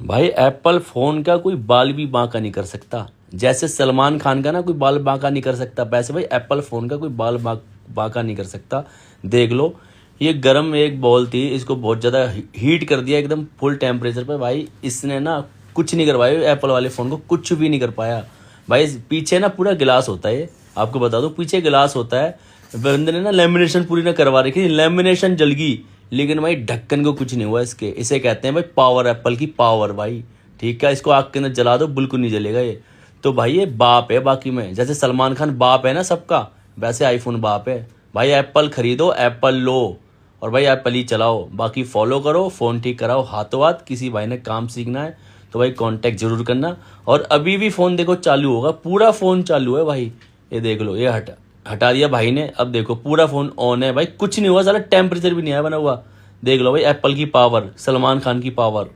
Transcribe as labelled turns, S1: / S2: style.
S1: भाई Apple phone का कोई बाल भी बांका नहीं कर सकता। जैसे सलमान खान का ना कोई बाल बांका नहीं कर सकता, वैसे भाई एप्पल फ़ोन का कोई बाल बांका नहीं कर सकता। देख लो, ये गर्म एक बॉल थी, इसको बहुत ज़्यादा हीट कर दिया एकदम फुल टेम्परेचर पे। भाई इसने ना कुछ नहीं करवाया, एप्पल वाले फ़ोन को कुछ भी नहीं कर पाया। भाई पीछे ना पूरा गिलास होता है, आपको बता दो, पीछे गिलास होता है। बंदे ने ना लेमिनेशन पूरी ना करवा रखी, लेमिनेशन जल गई, लेकिन भाई ढक्कन को कुछ नहीं हुआ इसके। इसे कहते हैं भाई पावर, एप्पल की पावर भाई। ठीक है, इसको आग के अंदर जला दो, बिल्कुल नहीं जलेगा ये। तो भाई ये बाप है बाकी में, जैसे सलमान खान बाप है ना सबका, वैसे आईफोन बाप है भाई। एप्पल खरीदो, एप्पल लो, और भाई एप्पल ही चलाओ, बाकी फॉलो करो, फ़ोन ठीक कराओ हाथों हाथ। किसी भाई ने काम सीखना है तो भाई कांटेक्ट जरूर करना। और अभी भी फ़ोन देखो चालू होगा, पूरा फ़ोन चालू है भाई। ये देख लो, ये हटा दिया भाई ने, अब देखो पूरा फ़ोन ऑन है भाई, कुछ नहीं हुआ, साला टेम्परेचर भी नहीं आया बना हुआ। देख लो भाई एप्पल की पावर, सलमान खान की पावर।